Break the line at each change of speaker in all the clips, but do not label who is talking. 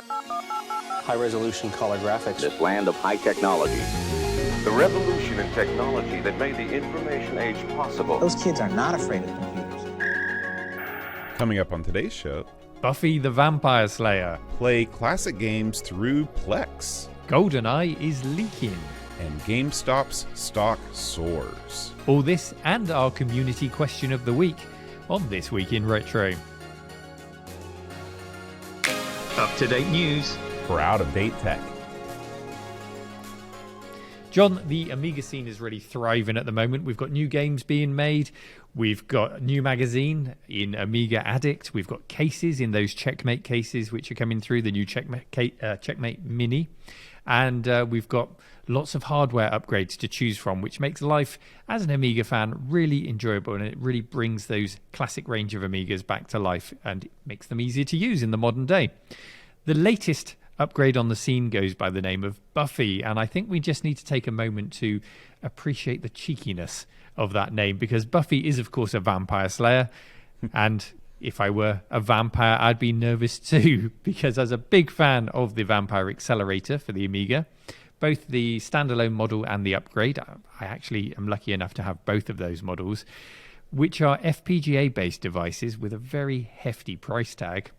High-resolution color graphics.
This land of high technology.
The revolution in technology that made the information age possible.
Those kids are not afraid of computers.
Coming up on today's show,
Buffy the Vampire Slayer.
play classic games through Plex.
Goldeneye is leaking.
And GameStop's stock soars.
All this and our community question of the week on This Week in Retro.
Up-to-date news.
For out-of-date tech.
John, the Amiga scene is really thriving at the moment. We've got new games being made. We've got a new magazine in Amiga Addict. We've got cases in those Checkmate cases which are coming through, the new Checkmate Mini. And we've got lots of hardware upgrades to choose from, which makes life as an Amiga fan really enjoyable, and it really brings those classic range of Amigas back to life and makes them easier to use in the modern day. The latest upgrade on the scene goes by the name of Buffee, and I think we just need to take a moment to appreciate the cheekiness of that name, because Buffy is of course a vampire slayer, and if I were a vampire I'd be nervous too, because as a big fan of the Vampire Accelerator for the Amiga, both the standalone model and the upgrade, I actually am lucky enough to have both of those models, which are FPGA based devices with a very hefty price tag.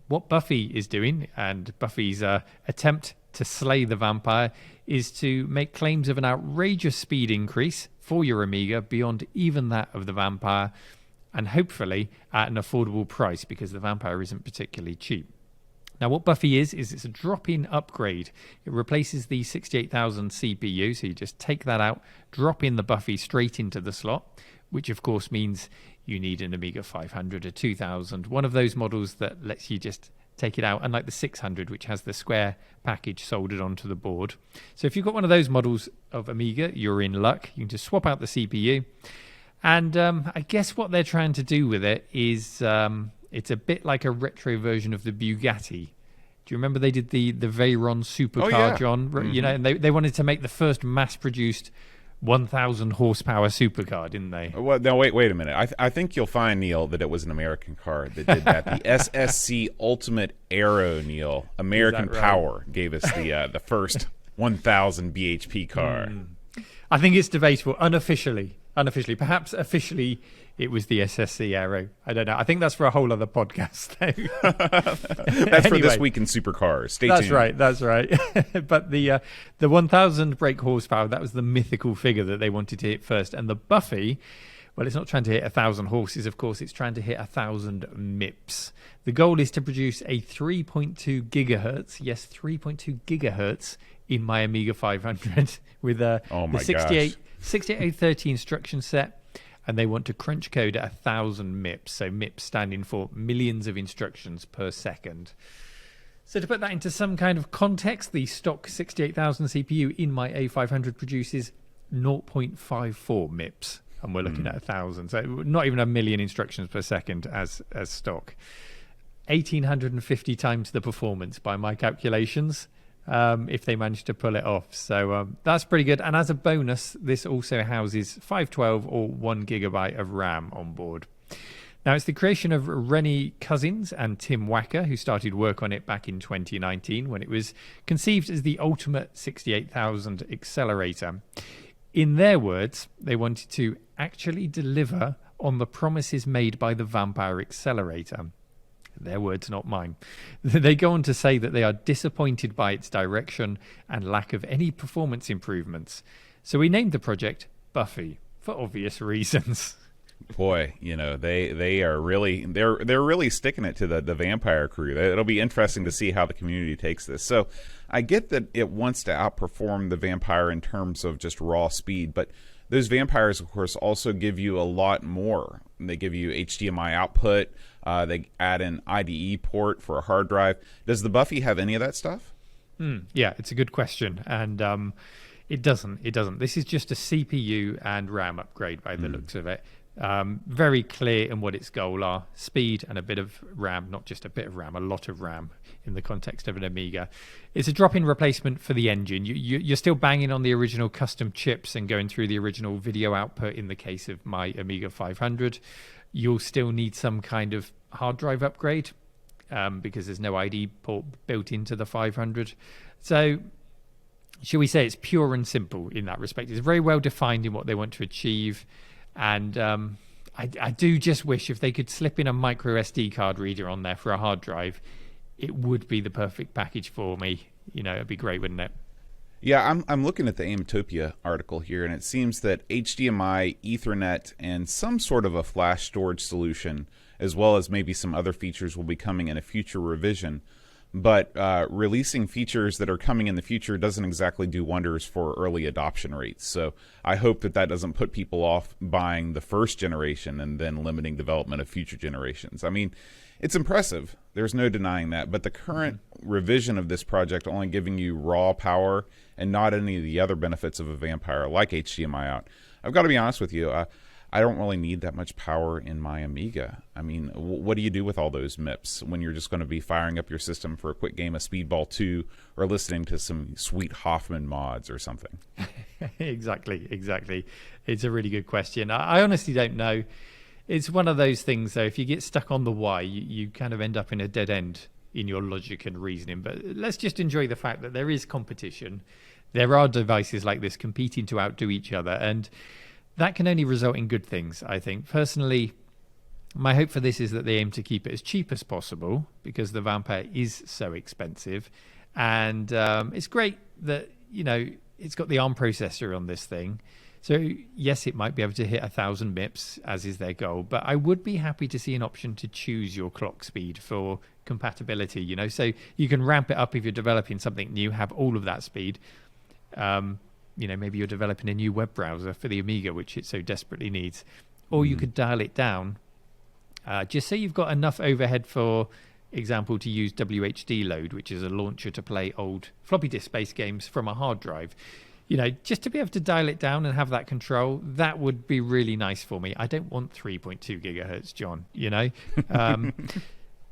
What Buffy is doing, and Buffy's attempt to slay the vampire, is to make claims of an outrageous speed increase for your Amiga beyond even that of the vampire, and hopefully at an affordable price, because the vampire isn't particularly cheap. Now what Buffy is it's a drop-in upgrade. It replaces the 68,000 CPU, so you just take that out, drop in the Buffy straight into the slot, which of course means you need an Amiga 500 or 2000, one of those models that lets you just take it out, unlike the 600, which has the square package soldered onto the board. So if you've got one of those models of Amiga, you're in luck. You can just swap out the CPU. And I guess what they're trying to do with it is it's a bit like a retro version of the Bugatti. Do you remember they did the Veyron supercar, John? Mm-hmm. You know, and they wanted to make the first mass-produced 1,000 horsepower supercar, didn't they?
Well, no, wait a minute. I think you'll find, Neil, that it was an American car that did that. The SSC Ultimate Aero, Neil. American
right?
Power gave us the first 1,000 BHP car.
I think it's debatable. Unofficially. Perhaps officially it was the SSC Aero. I don't know. I think that's for a whole other podcast, though.
That's anyway, for This Week in Supercars. Stay tuned.
That's right. But the 1,000 brake horsepower, that was the mythical figure that they wanted to hit first. And the Buffy, well, it's not trying to hit 1,000 horses, of course. It's trying to hit 1,000 MIPS. The goal is to produce a 3.2 gigahertz, yes, 3.2 gigahertz in my Amiga 500 with the 6830 instruction set, and they want to crunch code at 1,000 MIPS. So MIPS standing for millions of instructions per second. So to put that into some kind of context, the stock 68,000 CPU in my A500 produces 0.54 MIPS, and we're looking at 1,000. So not even a million instructions per second as stock. 1,850 times the performance by my calculations, if they manage to pull it off. So that's pretty good. And as a bonus, this also houses 512 or 1 gigabyte of RAM on board. Now, it's the creation of Rennie Cousins and Tim Wacker, who started work on it back in 2019 when it was conceived as the ultimate 68,000 accelerator. In their words, they wanted to actually deliver on the promises made by the Vampire Accelerator. Their words, not mine. They go on to say that they are disappointed by its direction and lack of any performance improvements. So we named the project Buffy for obvious reasons.
Boy, you know, they are really they're really sticking it to the vampire crew. It'll be interesting to see how the community takes this. So I get that it wants to outperform the vampire in terms of just raw speed, but those vampires, of course, also give you a lot more. They give you HDMI output. They add an IDE port for a hard drive. Does the Buffy have any of that stuff?
Yeah, it's a good question. And it doesn't. This is just a CPU and RAM upgrade by the looks of it. Very clear in what its goal are. Speed and a bit of RAM, not just a bit of RAM, a lot of RAM in the context of an Amiga. It's a drop-in replacement for the engine. You're still banging on the original custom chips and going through the original video output in the case of my Amiga 500. You'll still need some kind of hard drive upgrade. because there's no ID port built into the 500. So, shall we say it's pure and simple in that respect? It's very well defined in what they want to achieve. And I do just wish if they could slip in a micro SD card reader on there for a hard drive, it would be the perfect package for me. It'd be great, wouldn't it?
Yeah, I'm looking at the Amatopia article here, and it seems that HDMI, Ethernet, and some sort of a flash storage solution, as well as maybe some other features, will be coming in a future revision. But releasing features that are coming in the future doesn't exactly do wonders for early adoption rates. So I hope that doesn't put people off buying the first generation and then limiting development of future generations. I mean, it's impressive. There's no denying that. But the current revision of this project only giving you raw power and not any of the other benefits of a Vampire like HDMI out. I've got to be honest with you. I don't really need that much power in my Amiga. I mean, what do you do with all those MIPS when you're just going to be firing up your system for a quick game of Speedball 2 or listening to some sweet Hoffman mods or something?
Exactly. It's a really good question. I honestly don't know. It's one of those things, though, if you get stuck on the why, you kind of end up in a dead end in your logic and reasoning. But let's just enjoy the fact that there is competition. There are devices like this competing to outdo each other, and that can only result in good things, I think. Personally, my hope for this is that they aim to keep it as cheap as possible because the Vampire is so expensive. And it's great that, it's got the ARM processor on this thing. So, yes, it might be able to hit 1,000 MIPS, as is their goal. But I would be happy to see an option to choose your clock speed for compatibility, So you can ramp it up if you're developing something new, have all of that speed. Maybe you're developing a new web browser for the Amiga, which it so desperately needs. Or you could dial it down. Just say you've got enough overhead, for example, to use WHD load, which is a launcher to play old floppy disk-based games from a hard drive. Just to be able to dial it down and have that control, that would be really nice for me. I don't want 3.2 gigahertz, John,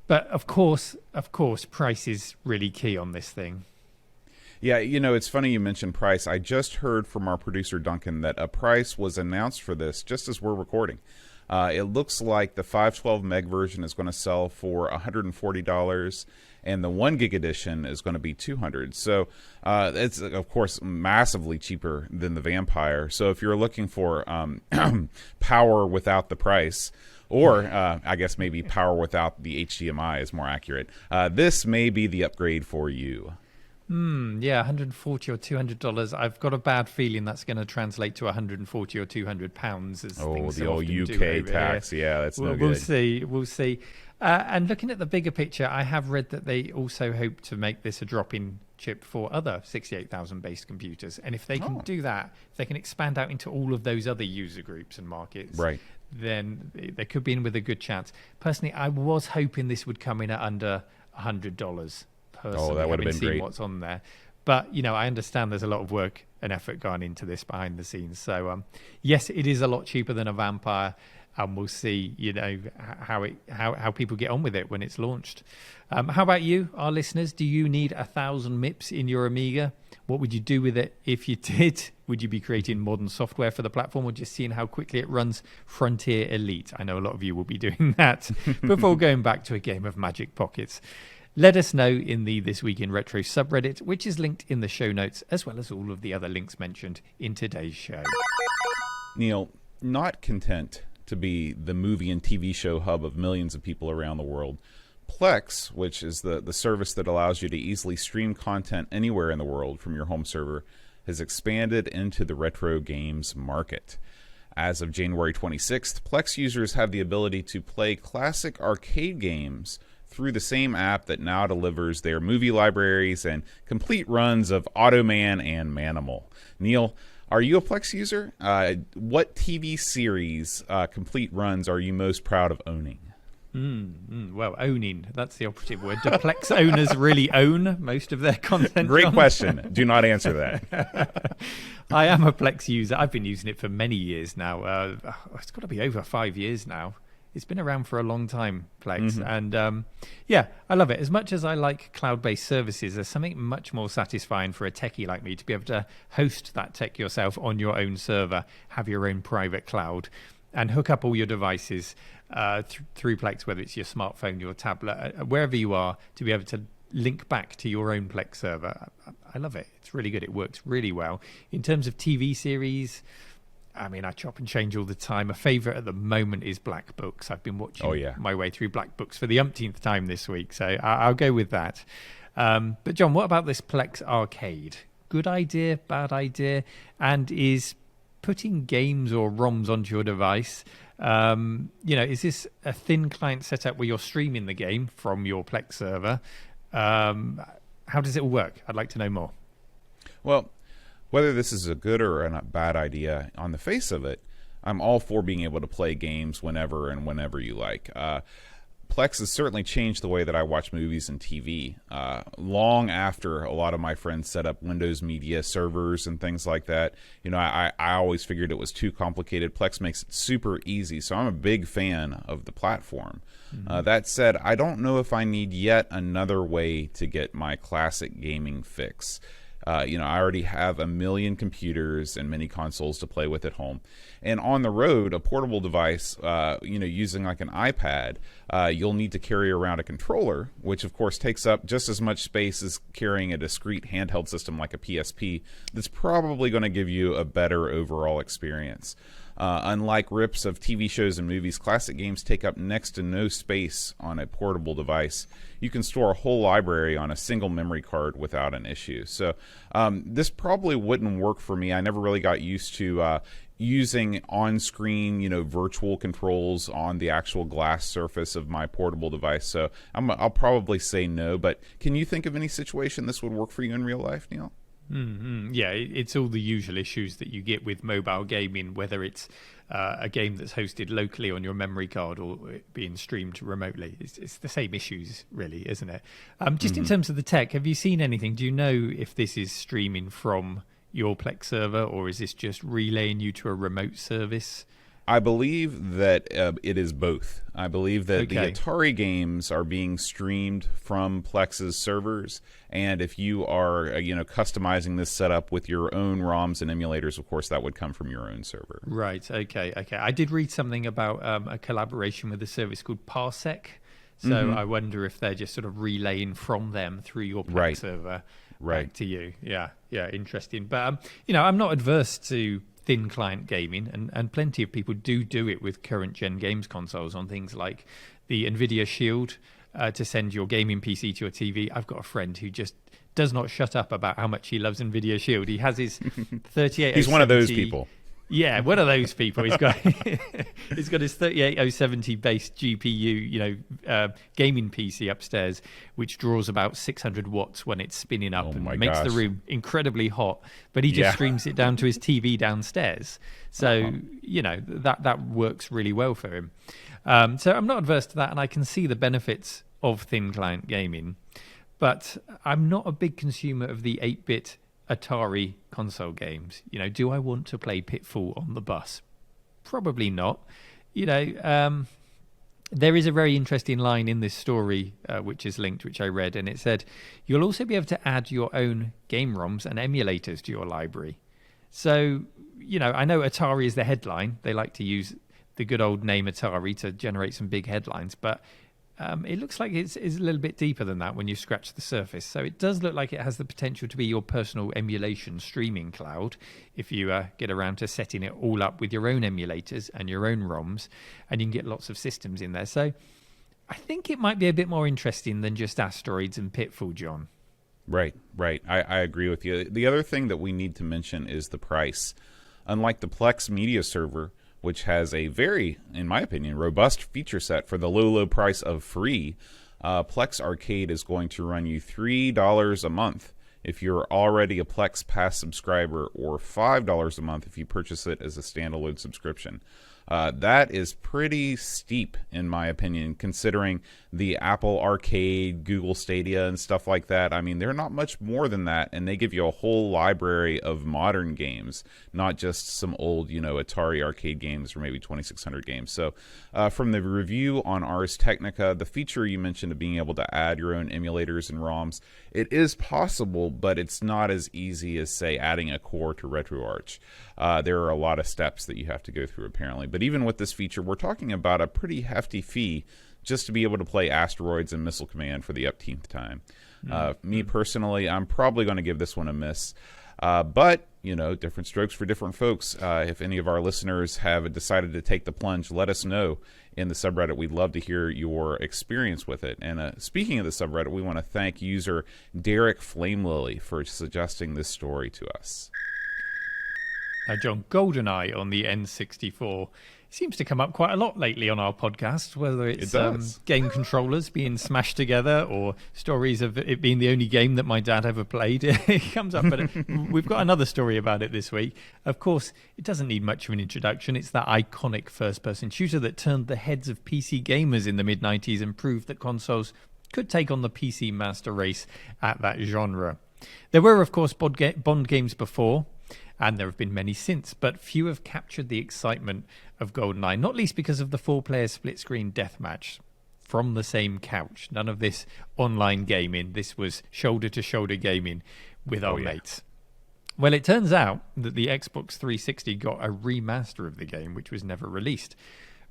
But of course, price is really key on this thing.
Yeah, it's funny you mentioned price. I just heard from our producer, Duncan, that a price was announced for this just as we're recording. It looks like the 512 meg version is going to sell for $140, and the 1 gig edition is going to be $200. So it's, of course, massively cheaper than the Vampire. So if you're looking for power without the price, or I guess maybe power without the HDMI is more accurate, this may be the upgrade for you.
Yeah, $140 or $200. I've got a bad feeling that's going to translate to $140 or £200. As things
the
so
old
often
UK
do
tax.
here.
Yeah, that's no good.
We'll see. And looking at the bigger picture, I have read that they also hope to make this a drop-in chip for other 68,000 based computers. And if they can do that, if they can expand out into all of those other user groups and markets,
right,
then they could be in with a good chance. Personally, I was hoping this would come in at under $100. Personally,
that would have been
seen
great.
What's on there, but I understand there's a lot of work and effort gone into this behind the scenes. So yes, it is a lot cheaper than a Vampire, and we'll see how people get on with it when it's launched. How about you, our listeners? Do you need 1,000 MIPS in your Amiga? What would you do with it if you did? Would you be creating modern software for the platform, or just seeing how quickly it runs Frontier Elite? I know a lot of you will be doing that before going back to a game of Magic Pockets. Let us know in the This Week in Retro subreddit, which is linked in the show notes, as well as all of the other links mentioned in today's show.
Neil, not content to be the movie and TV show hub of millions of people around the world, Plex, which is the service that allows you to easily stream content anywhere in the world from your home server, has expanded into the retro games market. As of January 26th, Plex users have the ability to play classic arcade games through the same app that now delivers their movie libraries and complete runs of Automan and Manimal. Neil, are you a Plex user? What TV series complete runs are you most proud of owning?
Well, owning, that's the operative word. Do Plex owners really own most of their content?
Great
John?
question. Do not answer that.
I am a Plex user. I've been using it for many years now. It's got to be over 5 years now. It's been around for a long time, Plex. Mm-hmm. And I love it. As much as I like cloud-based services, there's something much more satisfying for a techie like me to be able to host that tech yourself on your own server, have your own private cloud, and hook up all your devices. through Plex, whether it's your smartphone, your tablet, wherever you are, to be able to link back to your own Plex server. I love it. It's really good. It works really well. In terms of TV series, I mean, I chop and change all the time. A favourite at the moment is Black Books. I've been watching my way through Black Books for the umpteenth time this week, so I'll go with that. But John, what about this Plex Arcade? Good idea, bad idea? And is putting games or ROMs onto your device, is this a thin client setup where you're streaming the game from your Plex server? How does it all work? I'd like to know more.
Well, whether this is a good or a bad idea, on the face of it, I'm all for being able to play games whenever and whenever you like. Plex has certainly changed the way that I watch movies and TV. Long after a lot of my friends set up Windows Media servers and things like that, I always figured it was too complicated. Plex makes it super easy, so I'm a big fan of the platform. That said, I don't know if I need yet another way to get my classic gaming fix. I already have a million computers and many consoles to play with at home. And on the road, a portable device, using like an iPad, you'll need to carry around a controller, which of course takes up just as much space as carrying a discrete handheld system like a PSP. That's probably going to give you a better overall experience. Unlike rips of TV shows and movies, classic games take up next to no space on a portable device. You can store a whole library on a single memory card without an issue. So this probably wouldn't work for me. I never really got used to using on-screen, virtual controls on the actual glass surface of my portable device. So I'll probably say no. But can you think of any situation this would work for you in real life, Neil?
Yeah, it's all the usual issues that you get with mobile gaming, whether it's a game that's hosted locally on your memory card or it being streamed remotely. It's the same issues, really, isn't it? Just in terms of the tech, have you seen anything? Do you know if this is streaming from your Plex server or is this just relaying you to a remote service?
I believe that it is both. I believe that the Atari games are being streamed from Plex's servers, and if you are, customizing this setup with your own ROMs and emulators, of course, that would come from your own server.
Right. Okay. I did read something about a collaboration with a service called Parsec. So I wonder if they're just sort of relaying from them through your Plex server back to you. Yeah. Interesting. But I'm not adverse to thin client gaming, and plenty of people do it with current gen games consoles on things like the Nvidia Shield to send your gaming PC to your TV. I've got a friend who just does not shut up about how much he loves Nvidia Shield. He has his 38.
He's one of those people.
Yeah, one of those people. He's got his 38070 based GPU, gaming PC upstairs, which draws about 600 watts when it's spinning up and makes the room incredibly hot. But he just streams it down to his TV downstairs. So, that works really well for him. So I'm not adverse to that, and I can see the benefits of thin client gaming. But I'm not a big consumer of the 8-bit Atari console games. Do I want to play Pitfall on the bus? Probably not. There is a very interesting line in this story which is linked, which I read, and it said you'll also be able to add your own game ROMs and emulators to your library. So I know Atari is the headline. They like to use the good old name Atari to generate some big headlines, but it looks like it's a little bit deeper than that when you scratch the surface. So it does look like it has the potential to be your personal emulation streaming cloud if you get around to setting it all up with your own emulators and your own ROMs, and you can get lots of systems in there. So I think it might be a bit more interesting than just Asteroids and Pitfall, John.
Right. I agree with you. The other thing that we need to mention is the price. Unlike the Plex media server, which has a very, in my opinion, robust feature set for the low price of free, Plex Arcade is going to run you $3 a month if you're already a Plex Pass subscriber, or $5 a month if you purchase it as a standalone subscription. That is pretty steep, in my opinion, considering the Apple Arcade, Google Stadia, and stuff like that. I mean, they're not much more than that, and they give you a whole library of modern games, not just some old, Atari arcade games or maybe 2600 games. So from the review on Ars Technica, the feature you mentioned of being able to add your own emulators and ROMs, it is possible, but it's not as easy as, say, adding a core to RetroArch. There are a lot of steps that you have to go through, apparently. But even with this feature, we're talking about a pretty hefty fee just to be able to play Asteroids and Missile Command for the upteenth time. Me personally, I'm probably going to give this one a miss. But, different strokes for different folks. If any of our listeners have decided to take the plunge, let us know in the subreddit. We'd love to hear your experience with it. And speaking of the subreddit, we want to thank user Derek Flamelily for suggesting this story to us.
John, Goldeneye on the N64 seems to come up quite a lot lately on our podcast, whether it's game controllers being smashed together or stories of it being the only game that my dad ever played. It comes up, but we've got another story about it this week. Of course, it doesn't need much of an introduction. It's that iconic first-person shooter that turned the heads of PC gamers in the mid-90s and proved that consoles could take on the PC master race at that genre. There were, of course, Bond games before, and there have been many since, but few have captured the excitement of GoldenEye, not least because of the 4-player split-screen deathmatch from the same couch. None of this online gaming. This was shoulder-to-shoulder gaming with our mates. Well, it turns out that the Xbox 360 got a remaster of the game, which was never released.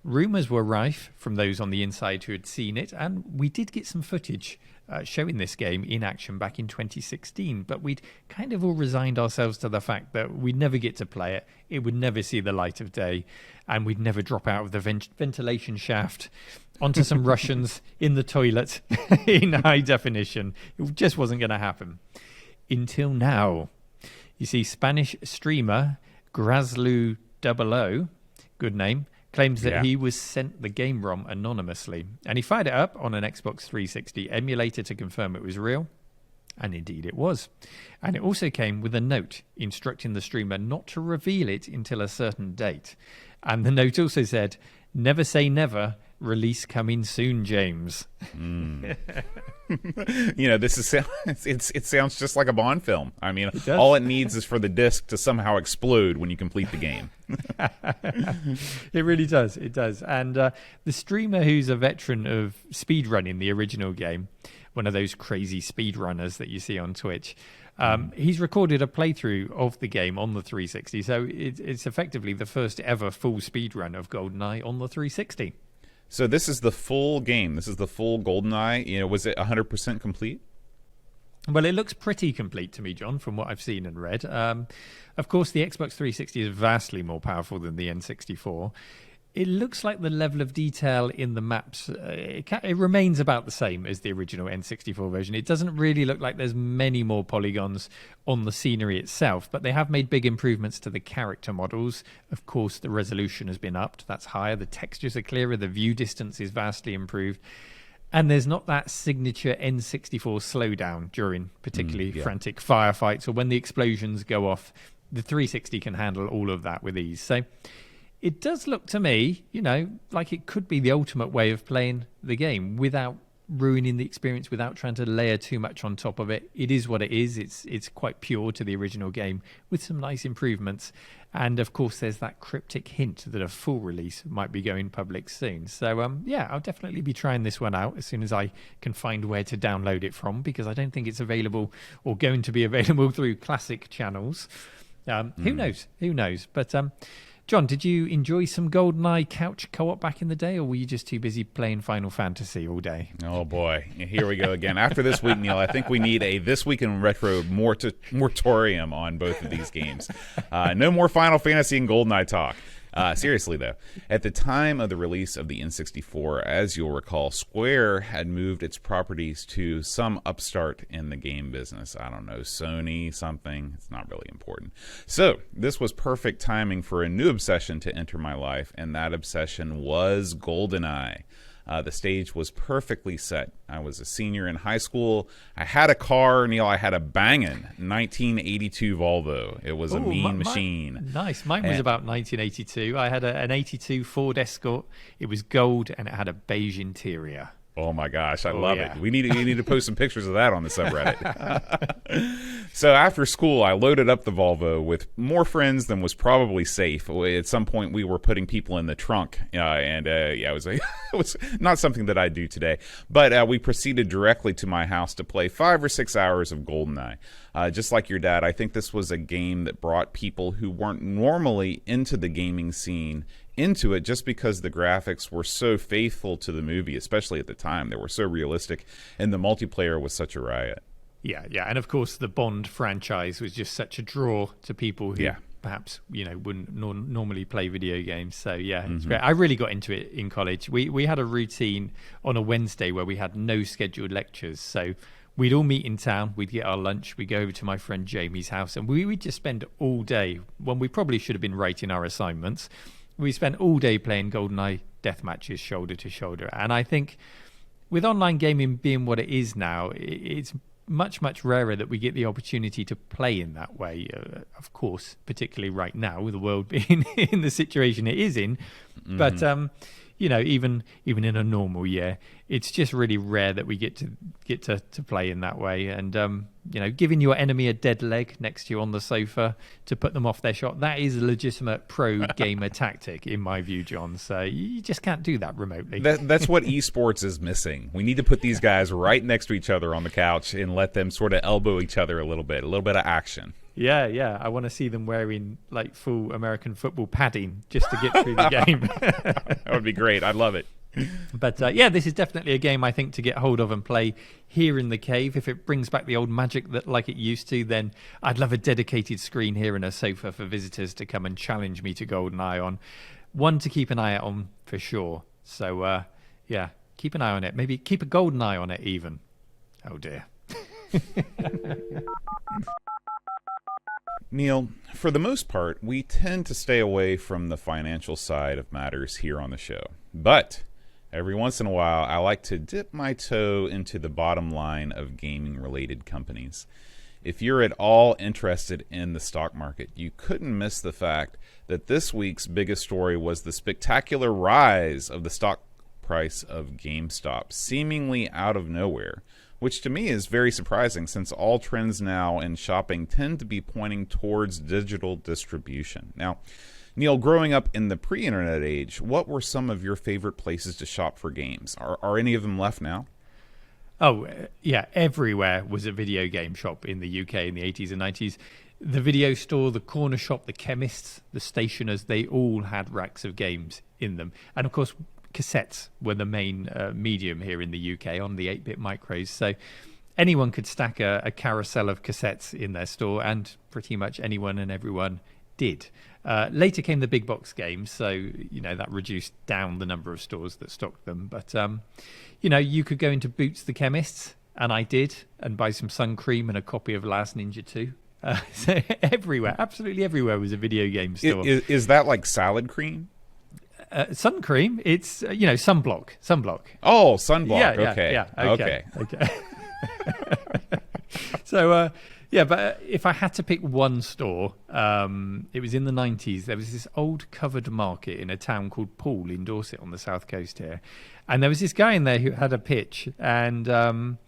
Rumours were rife from those on the inside who had seen it, and we did get some footage showing this game in action back in 2016, but we'd kind of all resigned ourselves to the fact that we'd never get to play it, it would never see the light of day, and we'd never drop out of the ventilation shaft onto some Russians in the toilet in high definition. It just wasn't going to happen. Until now. You see, Spanish streamer Grazlu00, good name, claims that he was sent the game ROM anonymously, and he fired it up on an Xbox 360 emulator to confirm it was real, and indeed it was. And it also came with a note instructing the streamer not to reveal it until a certain date. And the note also said, "Never say never, release coming soon, James."
This is it sounds just like a Bond film. I mean, all it needs is for the disc to somehow explode when you complete the game.
It really does. It does. And the streamer who's a veteran of speedrunning the original game, one of those crazy speedrunners that you see on Twitch, he's recorded a playthrough of the game on the 360. So it's effectively the first ever full speedrun of GoldenEye on the 360.
So this is the full game. This is the full GoldenEye. Was it 100% complete?
Well, it looks pretty complete to me, John, from what I've seen and read. Of course, the Xbox 360 is vastly more powerful than the N64. It looks like the level of detail in the maps, it remains about the same as the original N64 version. It doesn't really look like there's many more polygons on the scenery itself, but they have made big improvements to the character models. Of course, the resolution has been upped. That's higher. The textures are clearer. The view distance is vastly improved. And there's not that signature N64 slowdown during particularly frantic firefights or when the explosions go off. The 360 can handle all of that with ease. So it does look to me, like it could be the ultimate way of playing the game without ruining the experience, without trying to layer too much on top of it. It is what it is. It's quite pure to the original game with some nice improvements. And, of course, there's that cryptic hint that a full release might be going public soon. So, I'll definitely be trying this one out as soon as I can find where to download it from, because I don't think it's available or going to be available through classic channels. Who knows? Who knows? But John, did you enjoy some GoldenEye couch co-op back in the day, or were you just too busy playing Final Fantasy all day?
Oh, boy. Here we go again. After this week, Neil, I think we need a This Week in Retro moratorium on both of these games. No more Final Fantasy and GoldenEye talk. Seriously, though, at the time of the release of the N64, as you'll recall, Square had moved its properties to some upstart in the game business. I don't know, Sony, something. It's not really important. So this was perfect timing for a new obsession to enter my life, and that obsession was GoldenEye. The stage was perfectly set. I was a senior in high school. I had a car, Neil. I had a bangin' 1982 Volvo. It was a mean machine.
Nice. Mine was about 1982. I had an 82 Ford Escort. It was gold, and it had a beige interior.
Oh my gosh, I love it. We need to post some pictures of that on the subreddit. So after school, I loaded up the Volvo with more friends than was probably safe. At some point, we were putting people in the trunk, it was not something that I do today. But we proceeded directly to my house to play 5 or 6 hours of GoldenEye. Just like your dad, I think this was a game that brought people who weren't normally into the gaming scene into it just because the graphics were so faithful to the movie, especially at the time. They were so realistic, and the multiplayer was such a riot.
Yeah, and of course the Bond franchise was just such a draw to people who perhaps wouldn't normally play video games. So it's great. I really got into it in college. We had a routine on a Wednesday where we had no scheduled lectures, so we'd all meet in town, we'd get our lunch, we'd go over to my friend Jamie's house, and we'd just spend all day, when we probably should have been writing our assignments, we spent all day playing GoldenEye death matches shoulder to shoulder. And I think with online gaming being what it is now, it's much, much rarer that we get the opportunity to play in that way. Of course, particularly right now, with the world being in the situation it is in. But, even in a normal year, it's just really rare that we get to play in that way. And, giving your enemy a dead leg next to you on the sofa to put them off their shot, that is a legitimate pro gamer tactic, in my view, John. So you just can't do that remotely.
That's what esports is missing. We need to put these guys right next to each other on the couch and let them sort of elbow each other a little bit of action.
Yeah. I want to see them wearing like full American football padding just to get through the game.
That would be great. I'd love it.
But this is definitely a game I think to get hold of and play here in the cave. If it brings back the old magic that like it used to, then I'd love a dedicated screen here and a sofa for visitors to come and challenge me to GoldenEye on. One to keep an eye out on for sure. So keep an eye on it. Maybe keep a golden eye on it even. Oh dear.
Neil, for the most part, we tend to stay away from the financial side of matters here on the show. But every once in a while, I like to dip my toe into the bottom line of gaming-related companies. If you're at all interested in the stock market, you couldn't miss the fact that this week's biggest story was the spectacular rise of the stock price of GameStop, seemingly out of nowhere, which to me is very surprising since all trends now in shopping tend to be pointing towards digital distribution. Now, Neil, growing up in the pre-internet age, what were some of your favorite places to shop for games? Are any of them left now?
Oh, yeah, everywhere was a video game shop in the UK in the 80s and 90s. The video store, the corner shop, the chemists, the stationers, they all had racks of games in them. And of course, cassettes were the main medium here in the UK on the 8-bit micros. So anyone could stack a carousel of cassettes in their store, and pretty much anyone and everyone did. Later came the big box games, so that reduced down the number of stores that stocked them. But you could go into Boots the Chemists, and I did, and buy some sun cream and a copy of Last Ninja 2. So everywhere, absolutely everywhere, was a video game store.
Is that like salad cream?
Sun cream, it's sunblock.
Oh, sunblock. Okay.
So but if I had to pick one store, it was in the 90s. There was this old covered market in a town called Poole in Dorset on the south coast here, and there was this guy in there who had a pitch, and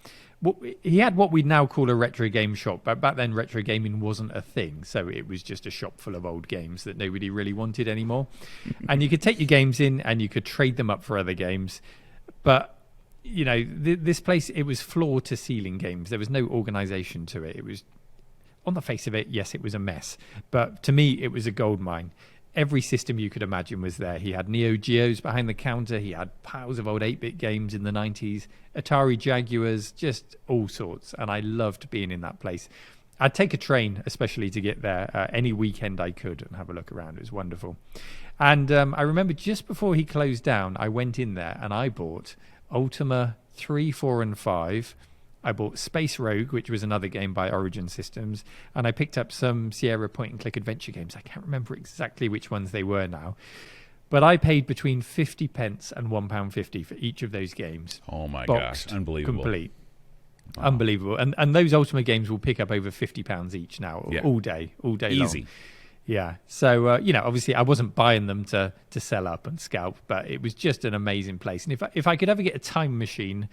he had what we'd now call a retro game shop, but back then retro gaming wasn't a thing, so it was just a shop full of old games that nobody really wanted anymore. And you could take your games in and you could trade them up for other games, but this place, it was floor to ceiling games. There was no organization to it. It was, on the face of it, yes, it was a mess, but to me it was a gold mine. Every system you could imagine was there. He had Neo Geos behind the counter. He had piles of old 8-bit games in the 90s, Atari Jaguars, just all sorts. And I loved being in that place. I'd take a train, especially to get there, any weekend I could, and have a look around. It was wonderful. And I remember just before he closed down, I went in there and I bought Ultima 3, 4, and 5. I bought Space Rogue, which was another game by Origin Systems, and I picked up some Sierra point-and-click adventure games. I can't remember exactly which ones they were now, but I paid between 50p and £1.50 for each of those games.
Oh my
Boxed,
gosh, unbelievable.
Complete.
Wow.
Unbelievable. And those Ultima games will pick up over £50 each now, all day
Easy.
long. Yeah. So, obviously I wasn't buying them to sell up and scalp, but it was just an amazing place. And if I could ever get a time machine,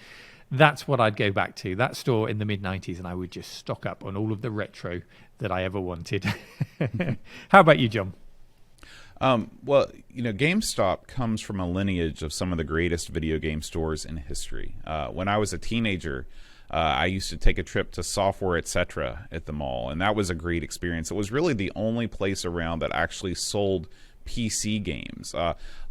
that's what I'd go back to, that store in the mid-90s, and I would just stock up on all of the retro that I ever wanted. How about you, John?
Well, GameStop comes from a lineage of some of the greatest video game stores in history. When I was a teenager, I used to take a trip to Software Etc. at the mall, and that was a great experience. It was really the only place around that actually sold PC games.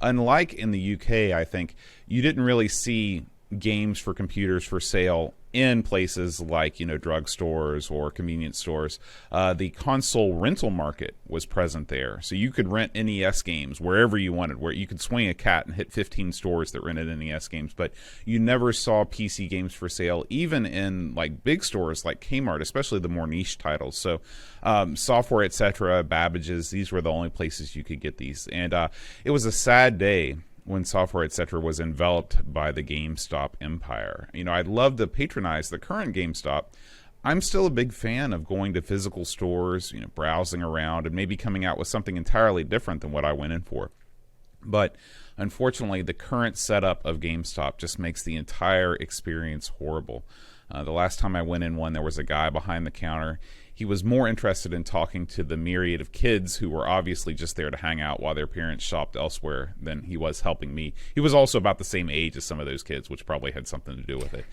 Unlike in the UK, I think, you didn't really see games for computers for sale in places like, drugstores or convenience stores. The console rental market was present there. So you could rent NES games wherever you wanted, where you could swing a cat and hit 15 stores that rented NES games. But you never saw PC games for sale, even in like big stores like Kmart, especially the more niche titles. So Software, etc., Babbage's, these were the only places you could get these. And it was a sad day when Software, etc., was enveloped by the GameStop empire. I'd love to patronize the current GameStop. I'm still a big fan of going to physical stores, browsing around, and maybe coming out with something entirely different than what I went in for. But unfortunately, the current setup of GameStop just makes the entire experience horrible. The last time I went in one, there was a guy behind the counter. He was more interested in talking to the myriad of kids who were obviously just there to hang out while their parents shopped elsewhere than he was helping me. He was also about the same age as some of those kids, which probably had something to do with it.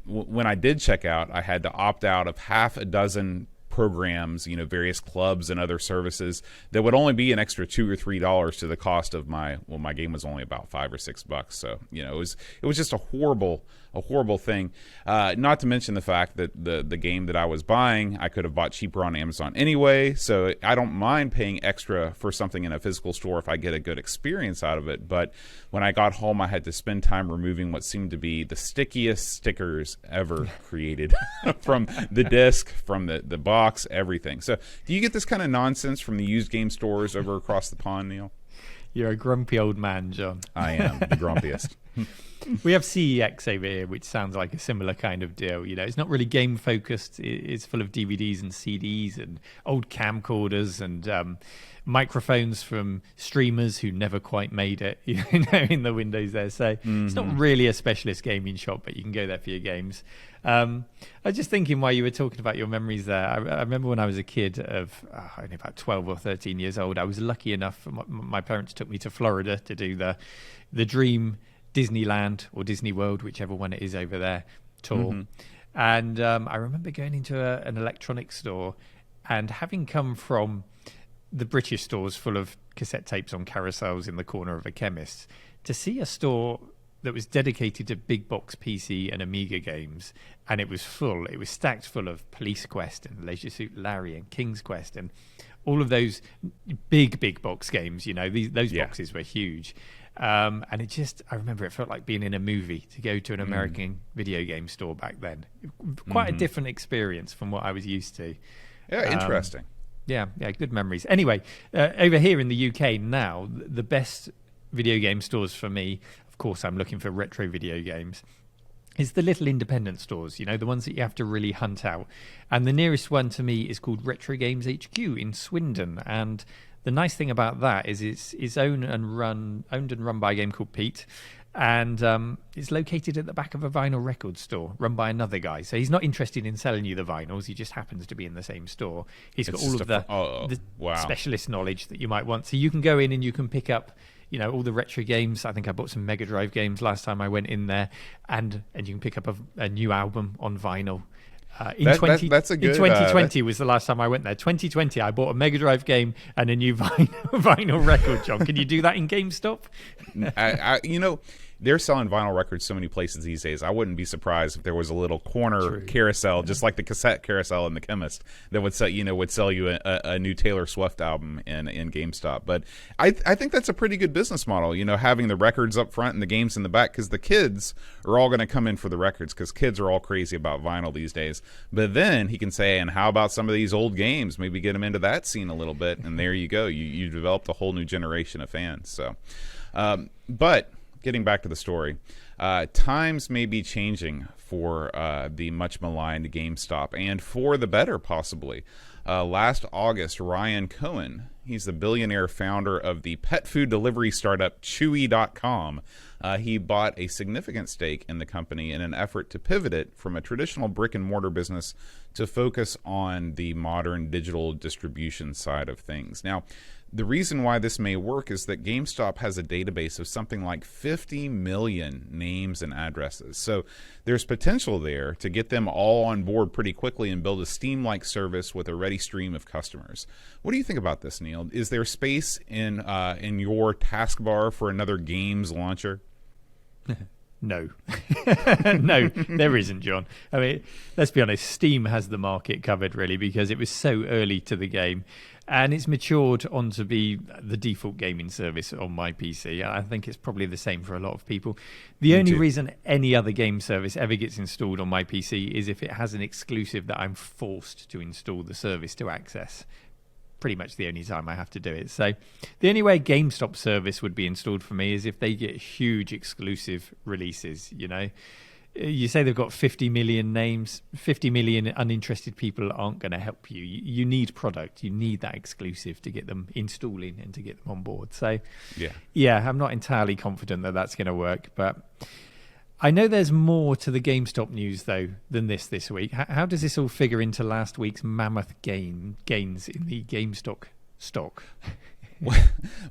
When I did check out, I had to opt out of half a dozen programs, various clubs and other services that would only be an extra $2 or $3 to the cost of my game was only about $5 or $6. So, it was just a horrible thing. Not to mention the fact that the game that I was buying, I could have bought cheaper on Amazon anyway. So I don't mind paying extra for something in a physical store if I get a good experience out of it. But when I got home, I had to spend time removing what seemed to be the stickiest stickers ever created from the disc, from the box, everything. So do you get this kind of nonsense from the used game stores over across the pond, Neil?
You're a grumpy old man, John.
I am the grumpiest.
We have CEX over here, which sounds like a similar kind of deal. It's not really game focused. It's full of DVDs and CDs and old camcorders and microphones from streamers who never quite made it, in the windows there. So It's not really a specialist gaming shop, but you can go there for your games. I was just thinking while you were talking about your memories there, I remember when I was a kid of only about 12 or 13 years old, I was lucky enough, my parents took me to Florida to do the Dream Disneyland or Disney World, whichever one it is over there, tour. And I remember going into an electronics store and having come from the British stores full of cassette tapes on carousels in the corner of a chemist to see a store that was dedicated to big box PC and Amiga games, and it was stacked full of Police Quest and Leisure Suit Larry and King's Quest and all of those big box games. Those boxes were huge. And I remember it felt like being in a movie to go to an American video game store back then. Quite a different experience from what I was used to.
Yeah, interesting.
Yeah, good memories. Anyway, over here in the UK now, the best video game stores for me, of course, I'm looking for retro video games, is the little independent stores, the ones that you have to really hunt out. And the nearest one to me is called Retro Games HQ in Swindon. And the nice thing about that is it's owned and run by a game called Pete. And it's located at the back of a vinyl record store run by another guy. So he's not interested in selling you the vinyls. He just happens to be in the same store. He's got all of the specialist knowledge that you might want. So you can go in and you can pick up, all the retro games. I think I bought some Mega Drive games last time I went in there. And you can pick up a new album on vinyl.
That's a good,
in 2020 was the last time I went there. 2020, I bought a Mega Drive game and a new vinyl record, John. Can you do that in GameStop?
They're selling vinyl records so many places these days. I wouldn't be surprised if there was a little corner carousel, just like the cassette carousel in the chemist, that would sell you a new Taylor Swift album in GameStop. But I think that's a pretty good business model, having the records up front and the games in the back, because the kids are all going to come in for the records, because kids are all crazy about vinyl these days. But then he can say, and how about some of these old games? Maybe get them into that scene a little bit, and there you go. You developed a whole new generation of fans. So, but getting back to the story, times may be changing for the much maligned GameStop, and for the better, possibly. Last August, Ryan Cohen, he's the billionaire founder of the pet food delivery startup Chewy.com. He bought a significant stake in the company in an effort to pivot it from a traditional brick and mortar business to focus on the modern digital distribution side of things. Now, the reason why this may work is that GameStop has a database of something like 50 million names and addresses. So there's potential there to get them all on board pretty quickly and build a Steam-like service with a ready stream of customers. What do you think about this, Neil? Is there space in your taskbar for another games launcher?
No. No, there isn't, John. I mean, let's be honest, Steam has the market covered, really, because it was so early to the game. And it's matured on to be the default gaming service on my PC. I think it's probably the same for a lot of people. The only reason any other game service ever gets installed on my PC is if it has an exclusive that I'm forced to install the service to access. Pretty much the only time I have to do it. So the only way GameStop service would be installed for me is if they get huge exclusive releases. You say they've got 50 million names, 50 million uninterested people aren't going to help you. You need product, you need that exclusive to get them installing and to get them on board. So yeah, I'm not entirely confident that that's going to work, but I know there's more to the GameStop news, though, than this week. How does this all figure into last week's mammoth gains in the GameStop stock?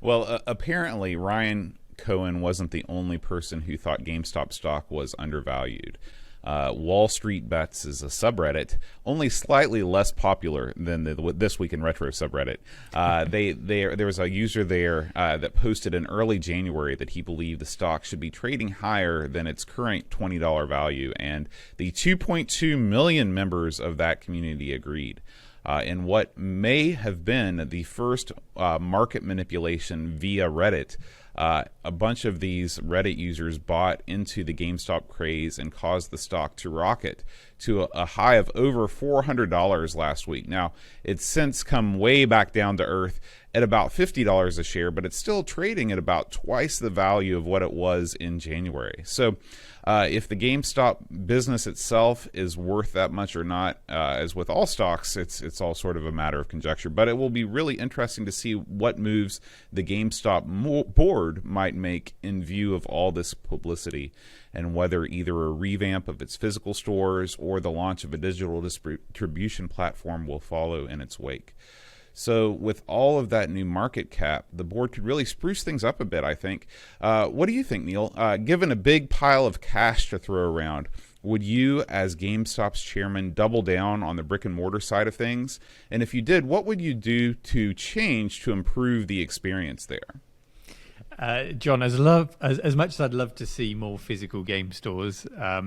Well, apparently Ryan Cohen wasn't the only person who thought GameStop stock was undervalued. Wall Street Bets is a subreddit, only slightly less popular than the This Week in Retro subreddit. There was a user there that posted in early January that he believed the stock should be trading higher than its current $20 value, and the 2.2 million members of that community agreed. In what may have been the first market manipulation via Reddit, a bunch of these Reddit users bought into the GameStop craze and caused the stock to rocket to a high of over $400 last week. Now, it's since come way back down to earth at about $50 a share, but it's still trading at about twice the value of what it was in January. So if the GameStop business itself is worth that much or not, as with all stocks, it's all sort of a matter of conjecture. But it will be really interesting to see what moves the GameStop board might make in view of all this publicity, and whether either a revamp of its physical stores or the launch of a digital distribution platform will follow in its wake. So with all of that new market cap, the board could really spruce things up a bit, I think. What do you think, Neil? Given a big pile of cash to throw around, would you, as GameStop's chairman, double down on the brick and mortar side of things? And if you did, what would you do to change to improve the experience there?
John, as much as I'd love to see more physical game stores, I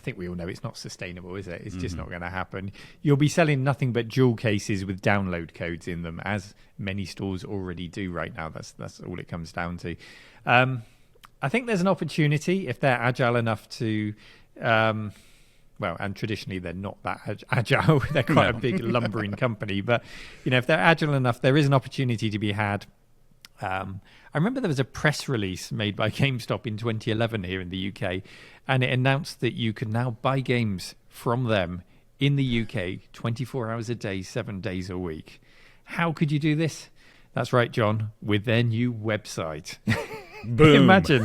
think we all know it's not sustainable, is it? It's just not going to happen. You'll be selling nothing but jewel cases with download codes in them, as many stores already do right now. That's all it comes down to. I think there's an opportunity if they're agile enough to. And traditionally they're not that agile. They're quite a big lumbering company, but if they're agile enough, there is an opportunity to be had. I remember there was a press release made by GameStop in 2011 here in the UK, and it announced that you could now buy games from them in the UK 24 hours a day, 7 days a week. How could you do this? That's right, John, with their new website.
Boom.
Imagine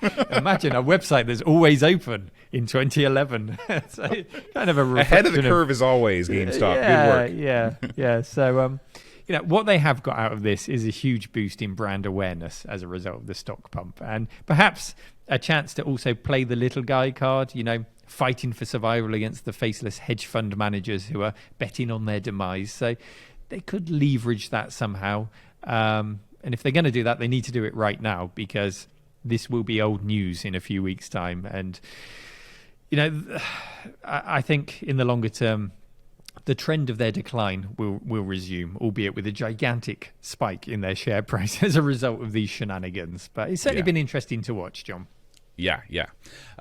a website that's always open in 2011. So kind of a
ahead of the curve as always, GameStop. Good work.
Yeah. So, what they have got out of this is a huge boost in brand awareness as a result of the stock pump, and perhaps a chance to also play the little guy card, fighting for survival against the faceless hedge fund managers who are betting on their demise. So they could leverage that somehow. And if they're going to do that, they need to do it right now, because this will be old news in a few weeks' time. And, I think in the longer term, the trend of their decline will resume, albeit with a gigantic spike in their share price as a result of these shenanigans. But it's certainly been interesting to watch, John.
Yeah.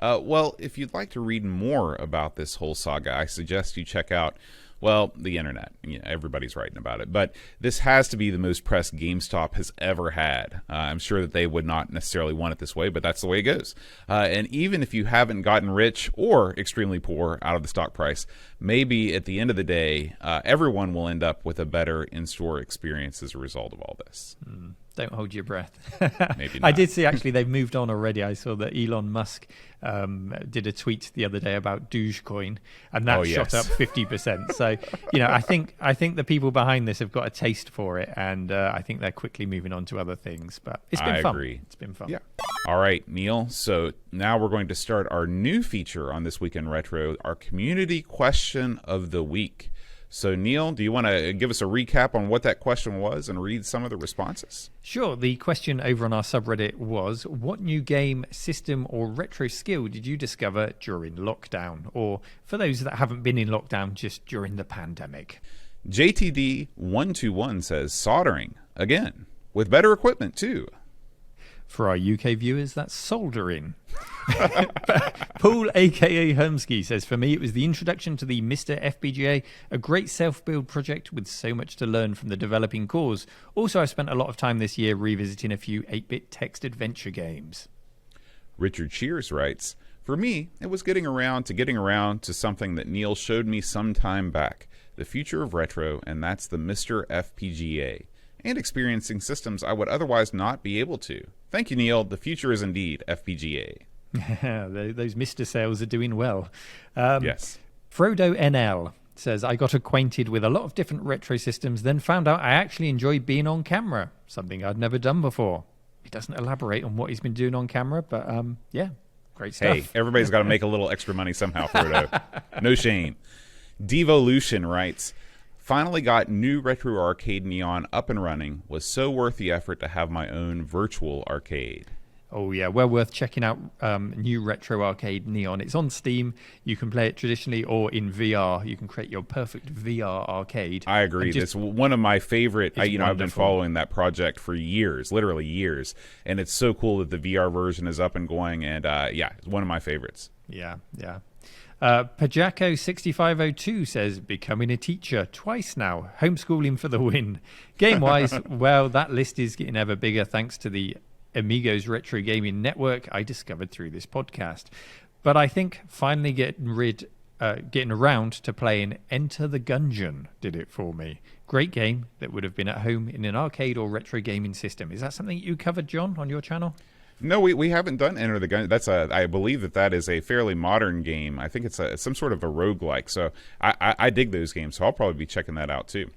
Well, if you'd like to read more about this whole saga, I suggest you check out, the internet. Everybody's writing about it. But this has to be the most press GameStop has ever had. I'm sure that they would not necessarily want it this way, but that's the way it goes. And even if you haven't gotten rich or extremely poor out of the stock price, maybe at the end of the day, everyone will end up with a better in-store experience as a result of all this.
Don't hold your breath.
Maybe not.
I did see, actually, they've moved on already. I saw that Elon Musk did a tweet the other day about Dogecoin, and that shot up 50%. So, I think the people behind this have got a taste for it, and I think they're quickly moving on to other things. But it's been fun.
Agree.
It's been fun.
Yeah. All right, Neil. So now we're going to start our new feature on This Week in Retro, our community question of the week. So, Neil, do you want to give us a recap on what that question was and read some of the responses?
Sure. The question over on our subreddit was, what new game, system, or retro skill did you discover during lockdown? Or, for those that haven't been in lockdown, just during the pandemic.
JTD121 says, soldering, again, with better equipment, too.
For our UK viewers, that's soldering. Paul, a.k.a. Hermsky, says, for me, it was the introduction to the Mr. FPGA, a great self-build project with so much to learn from the developing cores. Also, I spent a lot of time this year revisiting a few 8-bit text adventure games.
Richard Cheers writes, for me, it was getting around to something that Neil showed me some time back, the future of retro, and that's the Mr. FPGA, and experiencing systems I would otherwise not be able to. Thank you, Neil. The future is indeed FPGA.
Those Mr. sales are doing well.
Yes.
Frodo NL says, I got acquainted with a lot of different retro systems, then found out I actually enjoy being on camera, something I'd never done before. He doesn't elaborate on what he's been doing on camera, but yeah, great stuff.
Hey, everybody's got to make a little extra money somehow, Frodo. No shame. Devolution writes, finally got new Retro Arcade Neon up and running. Was so worth the effort to have my own virtual arcade.
Oh, yeah. Well worth checking out new Retro Arcade Neon. It's on Steam. You can play it traditionally or in VR. You can create your perfect VR arcade.
I agree. It's one of my favorite. I've been following that project for years, literally years. And it's so cool that the VR version is up and going. And yeah, it's one of my favorites.
Yeah, yeah. Pajako6502 says, becoming a teacher twice now. Homeschooling for the win. Game-wise, well, that list is getting ever bigger thanks to the Amigos Retro Gaming network I discovered through this podcast. But I think finally getting around to playing Enter the Gungeon did it for me. Great game that would have been at home in an arcade or retro gaming system. Is that something you covered, John, on your channel?
No, we haven't done Enter the Gungeon. I believe that is a fairly modern game. I think it's some sort of a roguelike. So I dig those games, so I'll probably be checking that out too.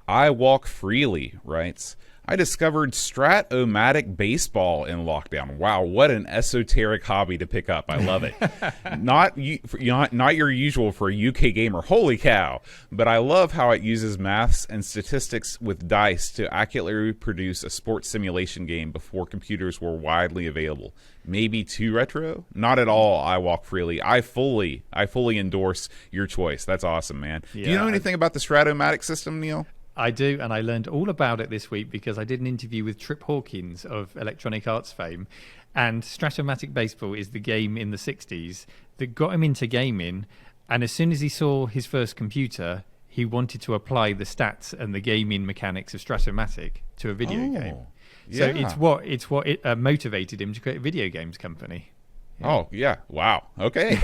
I Walk Freely writes, I discovered Strat-O-Matic baseball in lockdown. Wow, what an esoteric hobby to pick up. I love it. Not your usual for a UK gamer. Holy cow. But I love how it uses maths and statistics with dice to accurately reproduce a sports simulation game before computers were widely available. Maybe too retro? Not at all, I Walk Freely. I fully endorse your choice. That's awesome, man. Yeah. Do you know anything about the Strat-O-Matic system, Neil?
I do, and I learned all about it this week because I did an interview with Trip Hawkins of Electronic Arts fame, and Strat-O-Matic Baseball is the game in the 60s that got him into gaming, and as soon as he saw his first computer, he wanted to apply the stats and the gaming mechanics of Strat-O-Matic to a video game. So
yeah.
it's what motivated him to create a video games company.
Yeah. Oh, yeah. Wow. Okay.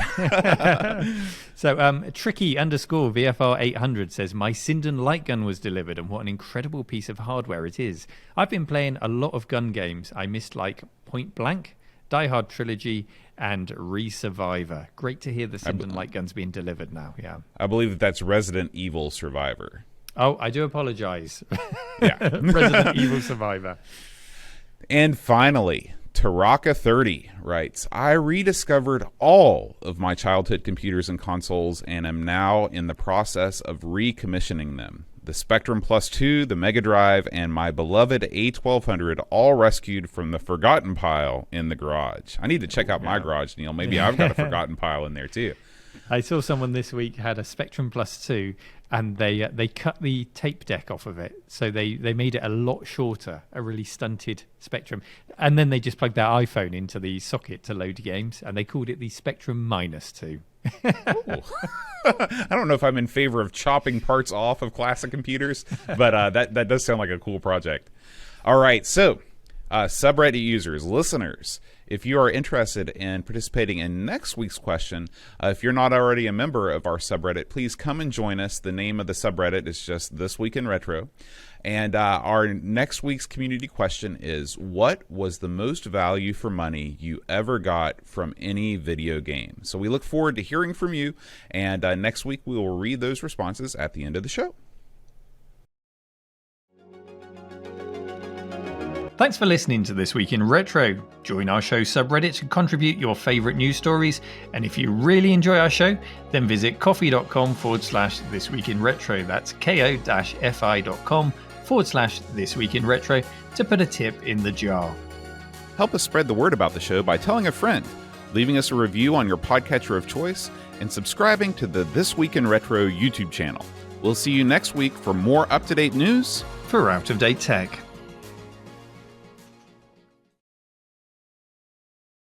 So, Tricky_VFR800 says, my Sinden light gun was delivered, and what an incredible piece of hardware it is. I've been playing a lot of gun games. I missed like Point Blank, Die Hard Trilogy, and Re-Survivor. Great to hear the Sinden light guns being delivered now. Yeah.
I believe that's Resident Evil Survivor.
Oh, I do apologize.
Yeah.
Resident Evil Survivor.
And finally, Taraka30 writes, I rediscovered all of my childhood computers and consoles and am now in the process of recommissioning them. The Spectrum Plus 2, the Mega Drive, and my beloved A1200 all rescued from the forgotten pile in the garage. I need to check out my garage, Neil. Maybe I've got a forgotten pile in there too.
I saw someone this week had a Spectrum Plus 2, and they cut the tape deck off of it. So they made it a lot shorter, a really stunted Spectrum. And then they just plugged their iPhone into the socket to load games, and they called it the Spectrum -2.
I don't know if I'm in favor of chopping parts off of classic computers, but that does sound like a cool project. All right, so subreddit users, listeners, if you are interested in participating in next week's question, if you're not already a member of our subreddit, please come and join us. The name of the subreddit is just This Week in Retro. And our next week's community question is, what was the most value for money you ever got from any video game? So we look forward to hearing from you, and next week we will read those responses at the end of the show.
Thanks for listening to This Week in Retro. Join our show subreddit to contribute your favourite news stories. And if you really enjoy our show, then visit coffee.com/This Week in Retro. That's ko-fi.com/This Week in Retro to put a tip in the jar.
Help us spread the word about the show by telling a friend, leaving us a review on your podcatcher of choice, and subscribing to the This Week in Retro YouTube channel. We'll see you next week for more up-to-date news
For out-of-date tech.